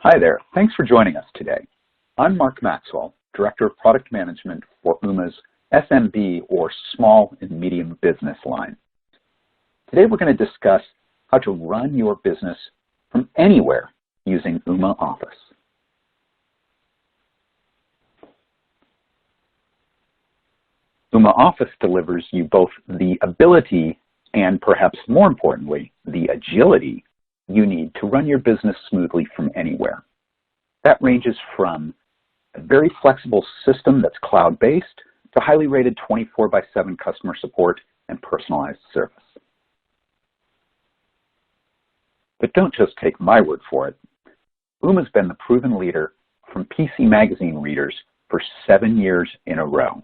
Hi there. Thanks for joining us today. I'm Mark Maxwell, Director of Product Management for Ooma's SMB or Small and Medium Business line. Today we're going to discuss how to run your business from anywhere using Ooma Office. Ooma Office delivers you both the ability and, perhaps more importantly, the agility you need to run your business smoothly from anywhere. That ranges from a very flexible system that's cloud-based to highly rated 24/7 customer support and personalized service. But don't just take my word for it. Ooma's been the proven leader from PC Magazine readers for 7 years in a row.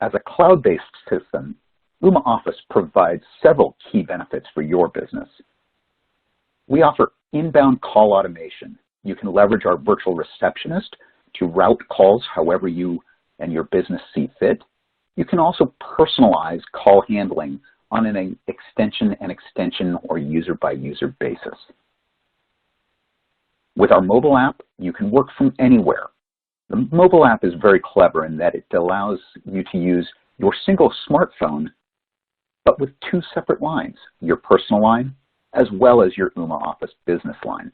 As a cloud-based system, Ooma Office provides several key benefits for your business. We offer inbound call automation. You can leverage our virtual receptionist to route calls however you and your business see fit. You can also personalize call handling on an extension or user-by-user basis. With our mobile app, you can work from anywhere. The mobile app is very clever in that it allows you to use your single smartphone, but with two separate lines, your personal line as well as your Ooma Office business line.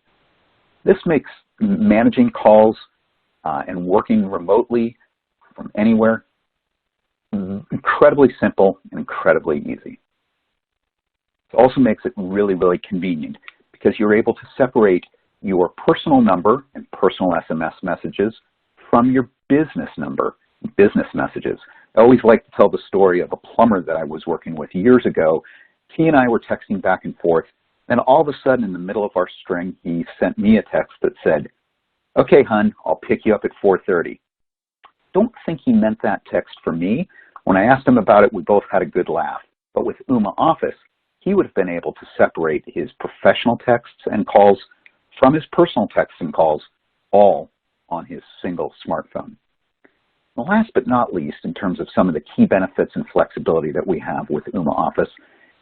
This makes managing calls and working remotely from anywhere incredibly simple and incredibly easy. It also makes it really, really convenient because you're able to separate your personal number and personal SMS messages from your business number, business messages. I always like to tell the story of a plumber that I was working with years ago. He and I were texting back and forth, and all of a sudden in the middle of our string, he sent me a text that said, "Okay, hun, I'll pick you up at 4:30. Don't think he meant that text for me. When I asked him about it, we both had a good laugh. But with Ooma Office, he would have been able to separate his professional texts and calls from his personal texts and calls, all on his single smartphone. And last but not least, in terms of some of the key benefits and flexibility that we have with Ooma Office,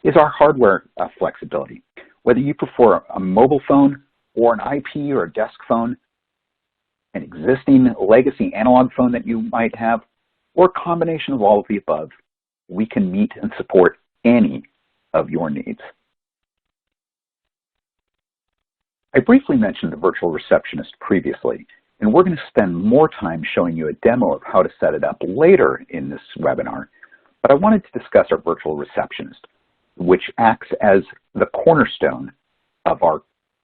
is our hardware flexibility. Whether you prefer a mobile phone or an IP or a desk phone, an existing legacy analog phone that you might have, or a combination of all of the above, we can meet and support any of your needs. I briefly mentioned the virtual receptionist previously, and we're going to spend more time showing you a demo of how to set it up later in this webinar. But I wanted to discuss our virtual receptionist, which acts as the cornerstone of our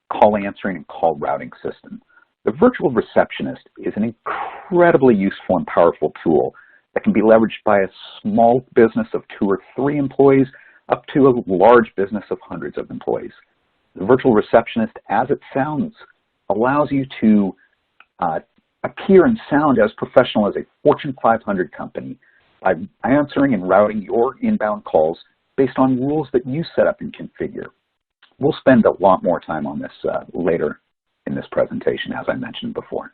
call answering and call routing system. The virtual receptionist is an incredibly useful and powerful tool that can be leveraged by a small business of 2 or 3 employees up to a large business of hundreds of employees. The virtual receptionist, as it sounds, allows you to appear and sound as professional as a Fortune 500 company by answering and routing your inbound calls based on rules that you set up and configure. We'll spend a lot more time on this later in this presentation, as I mentioned before.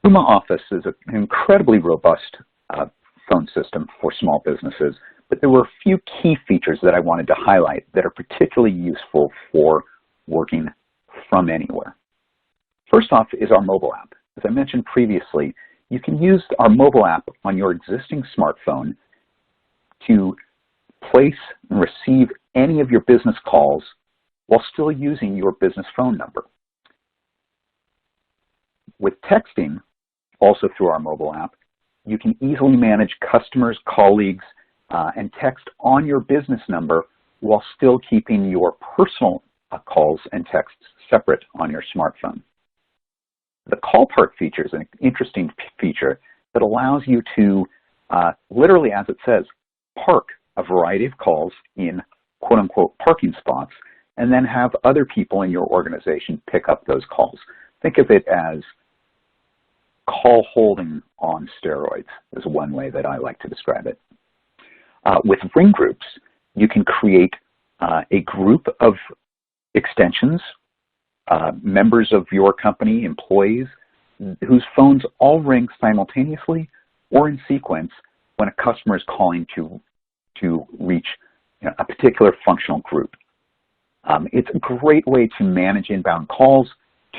Ooma Office is an incredibly robust phone system for small businesses, but there were a few key features that I wanted to highlight that are particularly useful for working from anywhere. First off is our mobile app. As I mentioned previously, you can use our mobile app on your existing smartphone to place and receive any of your business calls while still using your business phone number. With texting, also through our mobile app, you can easily manage customers, colleagues, and text on your business number while still keeping your personal calls and texts separate on your smartphone. The call park feature is an interesting feature that allows you to, literally as it says, park a variety of calls in quote-unquote parking spots and then have other people in your organization pick up those calls. Think of it as call holding on steroids is one way that I like to describe it. With ring groups, you can create a group of extensions, members of your company, employees, whose phones all ring simultaneously or in sequence, when a customer is calling to reach a particular functional group. It's a great way to manage inbound calls,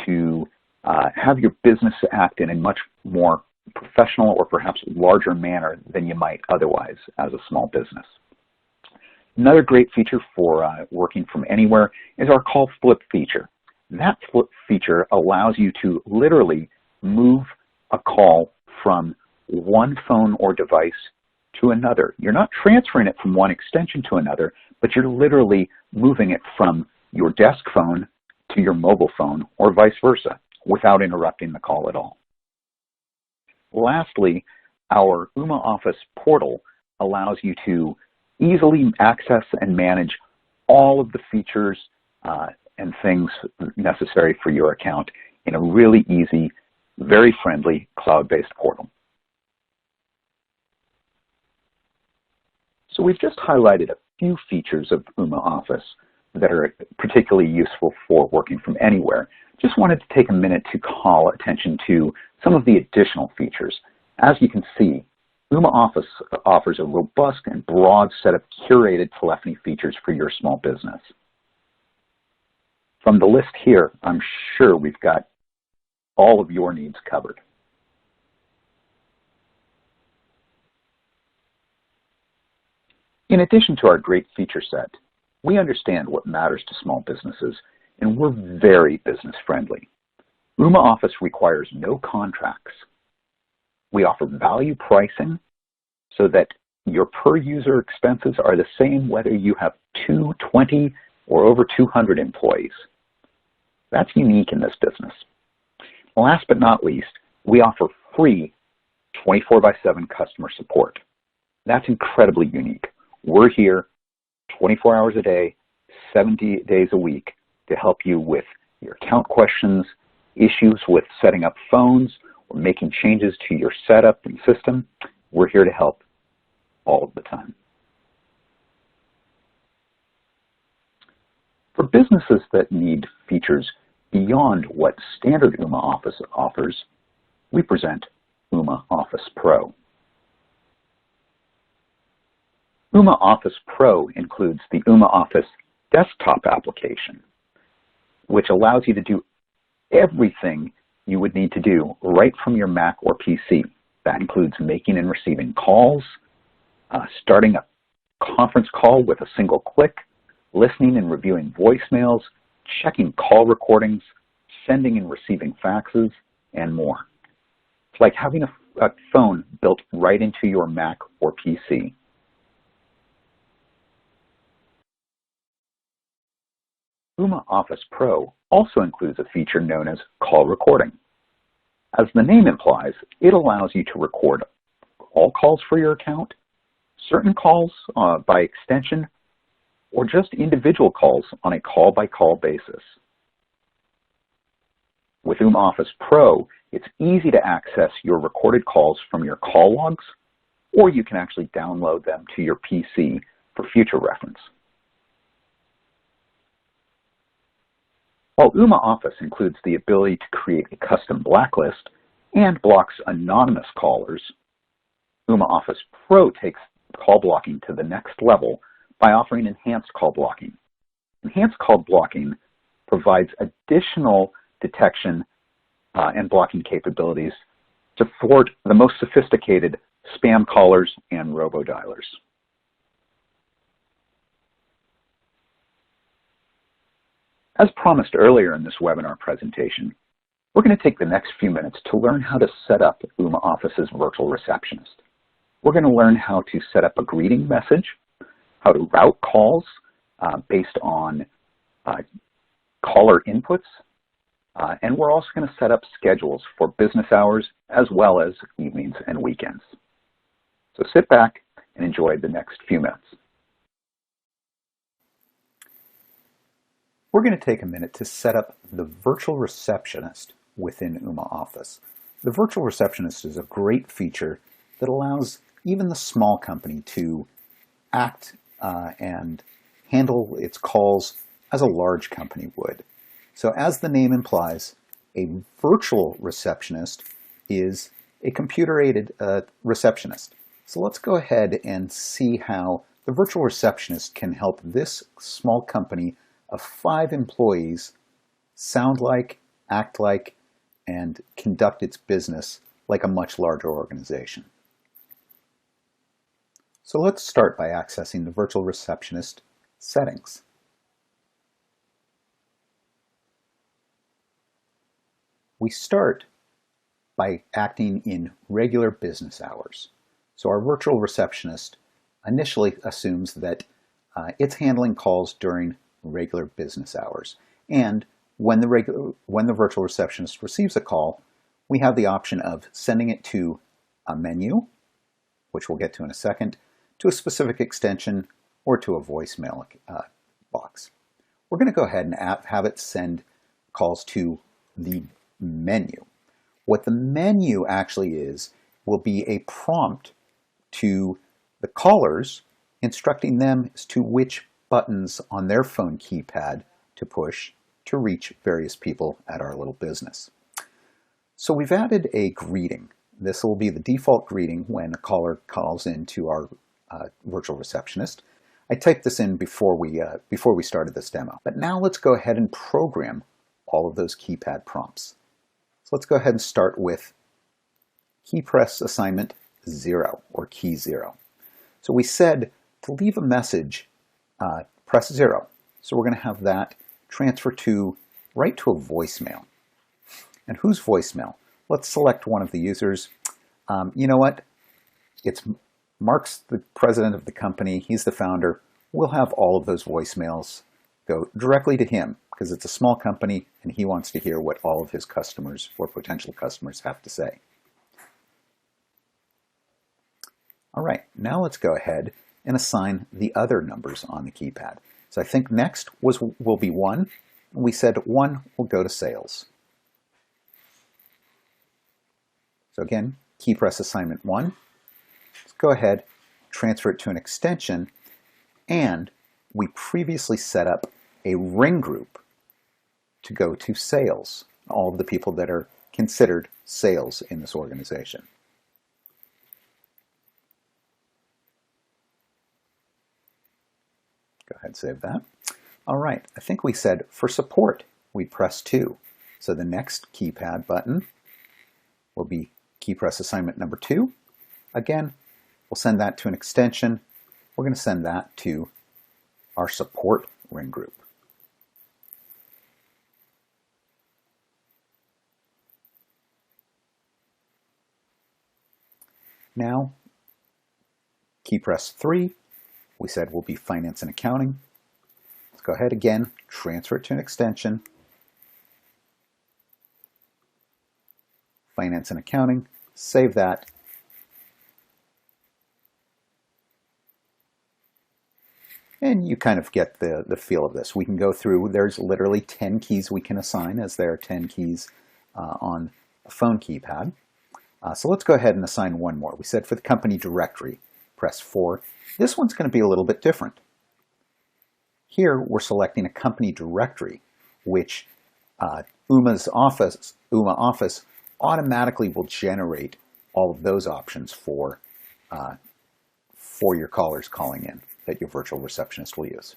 to have your business act in a much more professional or perhaps larger manner than you might otherwise as a small business. Another great feature for working from anywhere is our call flip feature. That flip feature allows you to literally move a call from one phone or device to another. You're not transferring it from one extension to another, but you're literally moving it from your desk phone to your mobile phone or vice versa without interrupting the call at all. Lastly, our Ooma Office portal allows you to easily access and manage all of the features and things necessary for your account in a really easy, very friendly cloud-based portal. So we've just highlighted a few features of Ooma Office that are particularly useful for working from anywhere. Just wanted to take a minute to call attention to some of the additional features. As you can see, Ooma Office offers a robust and broad set of curated telephony features for your small business. From the list here, I'm sure we've got all of your needs covered. In addition to our great feature set, we understand what matters to small businesses, and we're very business friendly. Ooma Office requires no contracts. We offer value pricing so that your per user expenses are the same whether you have 2, 20, or over 200 employees. That's unique in this business. Last but not least, we offer free 24/7 customer support. That's incredibly unique. We're here 24 hours a day, 70 days a week to help you with your account questions, issues with setting up phones, or making changes to your setup and system. We're here to help all of the time. For businesses that need features beyond what standard Ooma Office offers, we present Ooma Office Pro. Ooma Office Pro includes the Ooma Office desktop application, which allows you to do everything you would need to do right from your Mac or PC. That includes making and receiving calls, starting a conference call with a single click, listening and reviewing voicemails, checking call recordings, sending and receiving faxes, and more. It's like having a phone built right into your Mac or PC. Ooma Office Pro also includes a feature known as call recording. As the name implies, it allows you to record all calls for your account, certain calls by extension, or just individual calls on a call-by-call basis. With Ooma Office Pro, it's easy to access your recorded calls from your call logs, or you can actually download them to your PC for future reference. While Ooma Office includes the ability to create a custom blacklist and blocks anonymous callers, Ooma Office Pro takes call blocking to the next level by offering enhanced call blocking. Enhanced call blocking provides additional detection and blocking capabilities to thwart the most sophisticated spam callers and robodialers. As promised earlier in this webinar presentation, we're going to take the next few minutes to learn how to set up Ooma Office's virtual receptionist. We're going to learn how to set up a greeting message, how to route calls based on caller inputs, and we're also going to set up schedules for business hours as well as evenings and weekends. So sit back and enjoy the next few minutes. We're going to take a minute to set up the virtual receptionist within Ooma Office. The virtual receptionist is a great feature that allows even the small company to act and handle its calls as a large company would. So as the name implies, a virtual receptionist is a computer-aided receptionist. So let's go ahead and see how the virtual receptionist can help this small company of 5 employees sound like, act like, and conduct its business like a much larger organization. So let's start by accessing the virtual receptionist settings. We start by acting in regular business hours. So our virtual receptionist initially assumes that it's handling calls during regular business hours. And when the virtual receptionist receives a call, we have the option of sending it to a menu, which we'll get to in a second, to a specific extension, or to a voicemail box. We're going to go ahead and have it send calls to the menu. What the menu actually is will be a prompt to the callers, instructing them as to which buttons on their phone keypad to push to reach various people at our little business. So we've added a greeting. This will be the default greeting when a caller calls into our virtual receptionist. I typed this in before we started this demo. But now let's go ahead and program all of those keypad prompts. So let's go ahead and start with key press assignment 0, or key 0. So we said to leave a message, press 0. So we're going to have that transfer right to a voicemail. And whose voicemail? Let's select one of the users. You know what? It's Mark's the president of the company. He's the founder. We'll have all of those voicemails go directly to him because it's a small company and he wants to hear what all of his customers or potential customers have to say. All right, now let's go ahead and assign the other numbers on the keypad. So I think next will be 1. We said 1 will go to sales. So again, key press assignment 1. Let's go ahead, transfer it to an extension, and we previously set up a ring group to go to sales, all of the people that are considered sales in this organization. Go ahead and save that. All right, I think we said for support, we press 2. So the next keypad button will be key press assignment number 2. Again, we'll send that to an extension. We're going to send that to our support ring group. Now, key press 3, we said will be finance and accounting. Let's go ahead again, transfer it to an extension. Finance and accounting, save that. And you kind of get the feel of this. We can go through, there's literally 10 keys we can assign, as there are 10 keys on a phone keypad. So let's go ahead and assign one more. We said for the company directory, press 4. This one's going to be a little bit different. Here we're selecting a company directory, which Uma Office automatically will generate all of those options for your callers calling in that your virtual receptionist will use.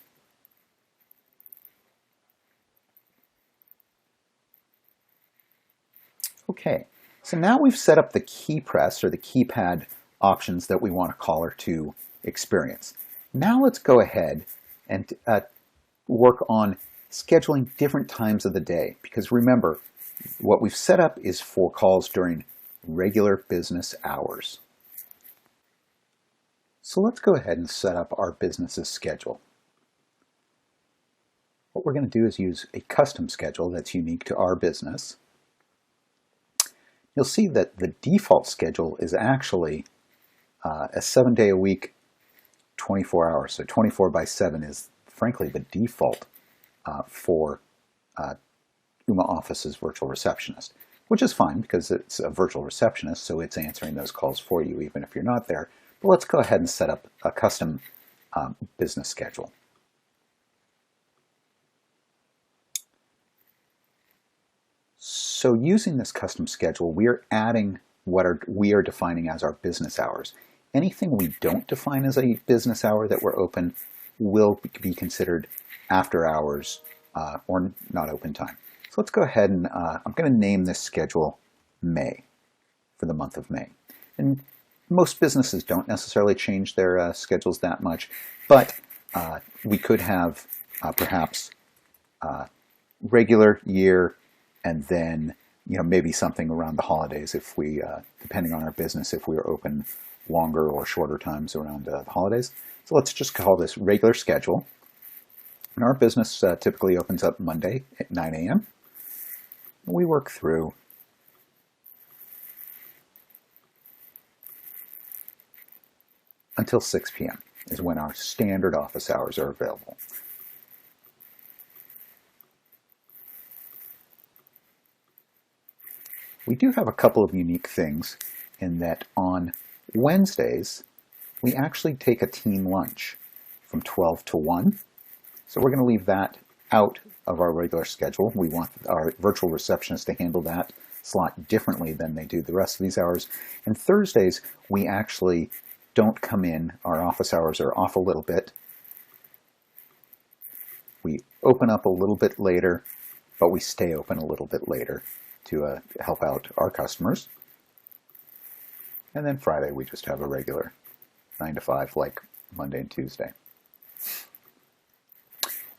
Okay, so now we've set up the key press or the keypad options that we want a caller to experience. Now let's go ahead and work on scheduling different times of the day, because remember, what we've set up is for calls during regular business hours. So let's go ahead and set up our business's schedule. What we're going to do is use a custom schedule that's unique to our business. You'll see that the default schedule is actually a 7-day-a-week, 24 hours. So 24 by 7 is frankly the default for Uma Office's virtual receptionist, which is fine because it's a virtual receptionist, so it's answering those calls for you even if you're not there. But let's go ahead and set up a custom business schedule. So using this custom schedule, we are adding what we are defining as our business hours. Anything we don't define as a business hour that we're open will be considered after hours or not open time. So let's go ahead and I'm going to name this schedule May for the month of May. And most businesses don't necessarily change their schedules that much, but we could have perhaps regular year and then maybe something around the holidays if we, depending on our business, if we are open longer or shorter times around the holidays. So let's just call this regular schedule. And our business typically opens up Monday at 9 a.m. We work through until 6 p.m. is when our standard office hours are available. We do have a couple of unique things in that on Wednesdays, we actually take a team lunch from 12 to 1. So we're going to leave that out of our regular schedule. We want our virtual receptionist to handle that slot differently than they do the rest of these hours. And Thursdays, we actually don't come in. Our office hours are off a little bit. We open up a little bit later, but we stay open a little bit later to help out our customers. And then Friday, we just have a regular 9 to 5 like Monday and Tuesday.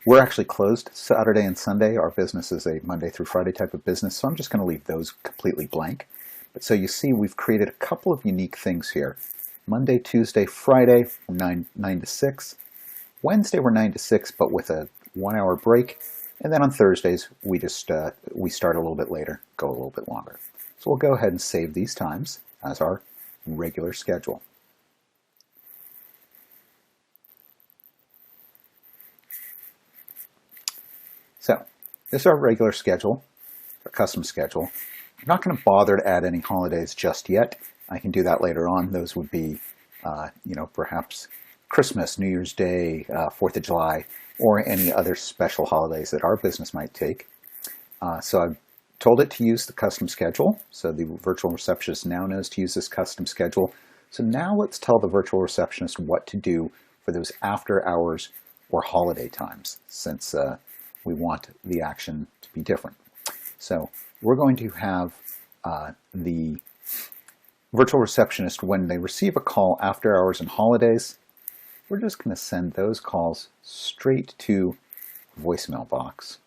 We're actually closed Saturday and Sunday. Our business is a Monday through Friday type of business, so I'm just going to leave those completely blank. But so you see, we've created a couple of unique things here. Monday, Tuesday, Friday, 9 to 6. Wednesday, we're 9 to 6, but with a 1-hour break. And then on Thursdays, we just we start a little bit later, go a little bit longer. So we'll go ahead and save these times as our regular schedule. So this is our regular schedule, our custom schedule. I'm not going to bother to add any holidays just yet. I can do that later on. Those would be, perhaps Christmas, New Year's Day, 4th of July, or any other special holidays that our business might take. So I've told it to use the custom schedule. So the virtual receptionist now knows to use this custom schedule. So now let's tell the virtual receptionist what to do for those after hours or holiday times, since we want the action to be different. So we're going to have the virtual receptionist, when they receive a call after hours and holidays, we're just going to send those calls straight to voicemail box.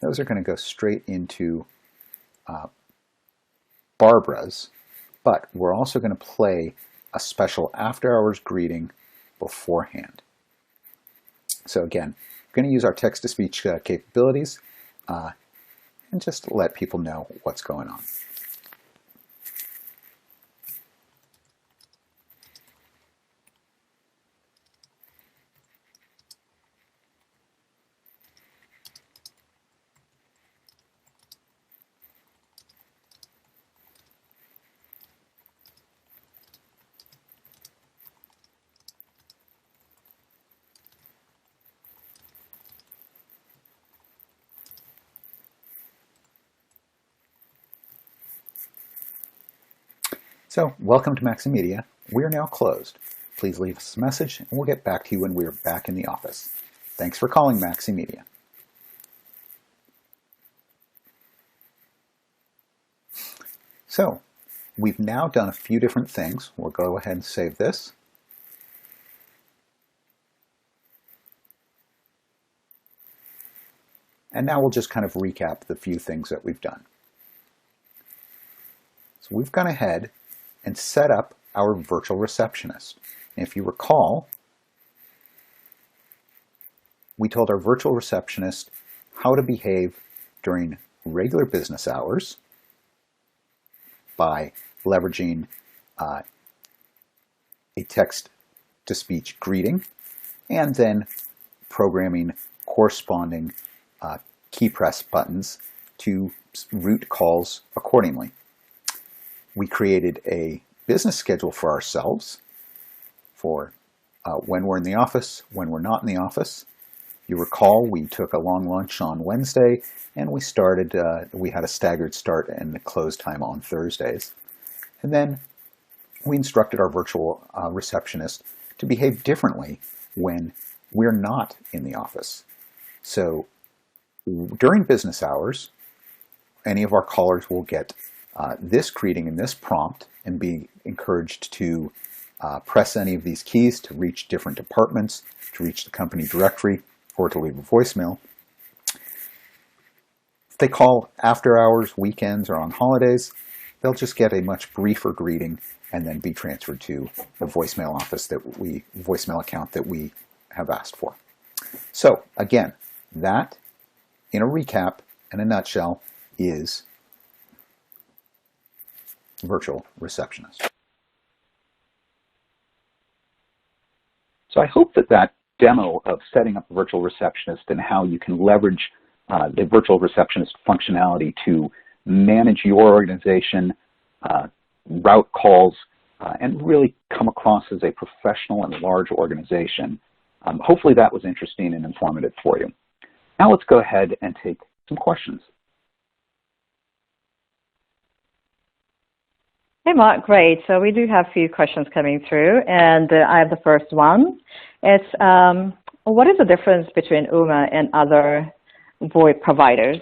Those are going to go straight into Barbara's, but we're also going to play a special after-hours greeting beforehand. So again, we're going to use our text-to-speech capabilities and just let people know what's going on. So, welcome to Maximedia. We are now closed. Please leave us a message and we'll get back to you when we are back in the office. Thanks for calling Maximedia. So, we've now done a few different things. We'll go ahead and save this. And now we'll just kind of recap the few things that we've done. So we've gone ahead and set up our virtual receptionist. And if you recall, we told our virtual receptionist how to behave during regular business hours by leveraging a text-to-speech greeting and then programming corresponding key press buttons to route calls accordingly. We created a business schedule for ourselves for when we're in the office, when we're not in the office. You recall we took a long lunch on Wednesday and we started, we had a staggered start and close time on Thursdays. And then we instructed our virtual receptionist to behave differently when we're not in the office. So during business hours, any of our callers will get this greeting and this prompt and be encouraged to press any of these keys to reach different departments, to reach the company directory, or to leave a voicemail. If they call after hours, weekends, or on holidays, they'll just get a much briefer greeting and then be transferred to the voicemail account that we have asked for. So again, that in a recap, in a nutshell, is Virtual Receptionist. So I hope that demo of setting up a Virtual Receptionist and how you can leverage the Virtual Receptionist functionality to manage your organization, route calls, and really come across as a professional and large organization. Hopefully that was interesting and informative for you. Now let's go ahead and take some questions. Hey, Mark, great. So we do have a few questions coming through, and I have the first one. It's, what is the difference between Ooma and other VoIP providers?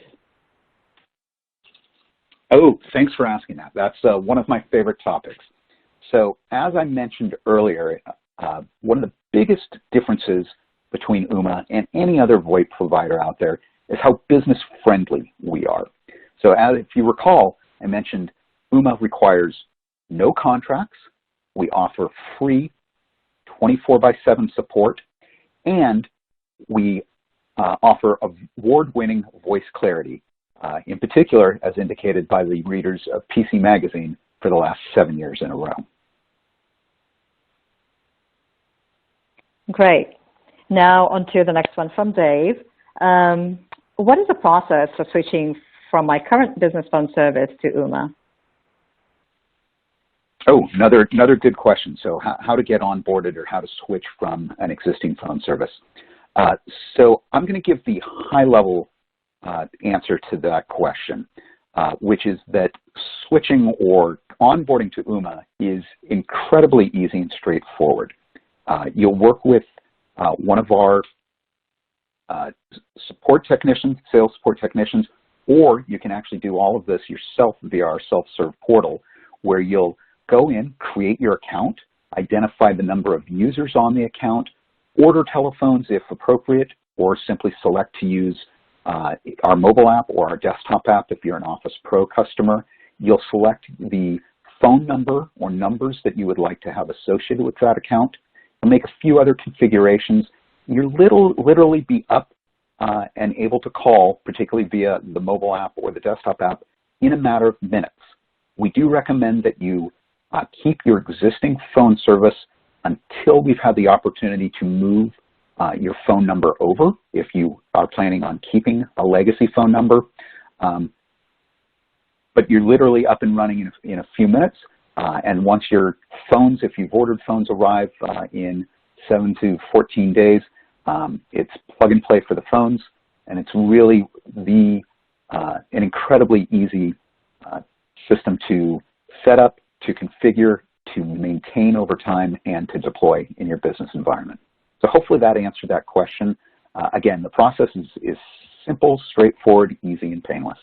Oh, thanks for asking that. That's one of my favorite topics. So as I mentioned earlier, one of the biggest differences between Ooma and any other VoIP provider out there is how business-friendly we are. So if you recall, I mentioned Ooma requires no contracts. We offer free 24/7 support, and we offer award-winning voice clarity, in particular, as indicated by the readers of PC Magazine for the last 7 years in a row. Great. Now on to the next one from Dave. What is the process for switching from my current business phone service to Ooma? Oh, another good question. So how to get onboarded or how to switch from an existing phone service. So I'm going to give the high-level answer to that question, which is that switching or onboarding to Ooma is incredibly easy and straightforward. You'll work with one of our support technicians, sales support technicians, or you can actually do all of this yourself via our self-serve portal, where you'll go in, create your account, identify the number of users on the account, order telephones if appropriate, or simply select to use our mobile app or our desktop app if you're an Office Pro customer. You'll select the phone number or numbers that you would like to have associated with that account, and make a few other configurations. You'll literally be up and able to call, particularly via the mobile app or the desktop app, in a matter of minutes. We do recommend that you keep your existing phone service until we've had the opportunity to move your phone number over, if you are planning on keeping a legacy phone number. But you're literally up and running in a few minutes. And once your phones, if you've ordered phones, arrive in 7 to 14 days, it's plug and play for the phones, and it's really an incredibly easy system to set up, to configure, to maintain over time, and to deploy in your business environment. So hopefully that answered that question. Again, the process is simple, straightforward, easy, and painless.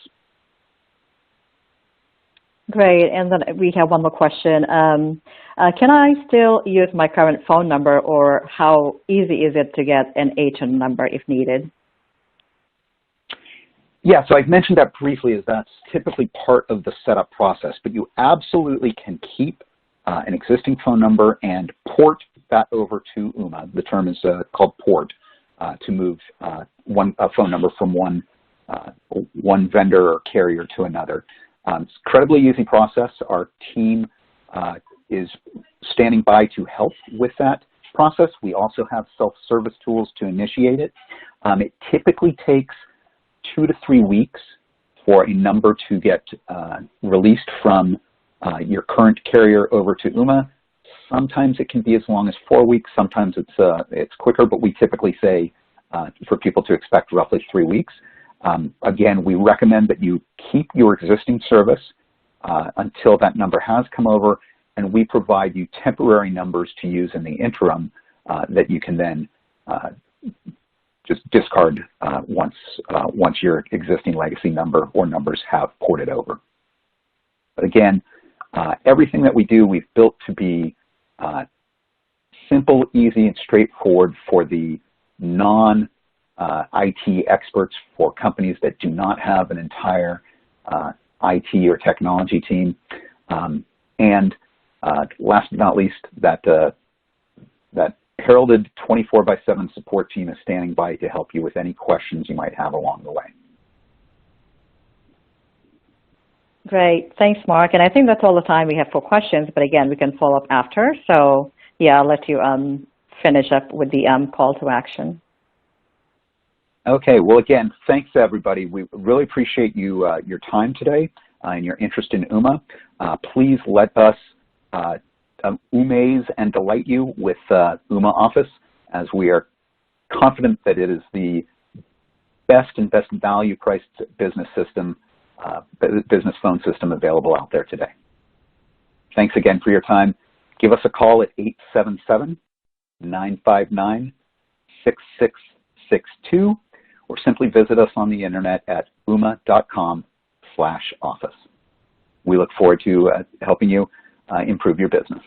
Great, and then we have one more question. Can I still use my current phone number, or how easy is it to get an agent number if needed? Yeah, so I've mentioned that briefly, as that's typically part of the setup process, but you absolutely can keep an existing phone number and port that over to Ooma. The term is called port, to move a phone number from one vendor or carrier to another. It's an incredibly easy process. Our team is standing by to help with that process. We also have self-service tools to initiate it. It typically takes 2 to 3 weeks for a number to get released from your current carrier over to Ooma. Sometimes it can be as long as 4 weeks. Sometimes it's quicker, but we typically say for people to expect roughly 3 weeks. Again, we recommend that you keep your existing service until that number has come over, and we provide you temporary numbers to use in the interim that you can then just discard once your existing legacy number or numbers have ported over. But again, everything that we do, we've built to be simple, easy, and straightforward for the non-IT experts, for companies that do not have an entire IT or technology team. And last but not least, that heralded 24/7 support team is standing by to help you with any questions you might have along the way. Great. Thanks, Mark. And I think that's all the time we have for questions, but again, we can follow up after. So yeah, I'll let you finish up with the call to action. Okay. Well, again, thanks everybody. We really appreciate you your time today and your interest in UMA. Please let us amaze and delight you with UMA Office, as we are confident that it is the best and best value priced business system, business phone system available out there today. Thanks again for your time. Give us a call at 877-959-6662, or simply visit us on the internet at uma.com/office. We look forward to helping you improve your business.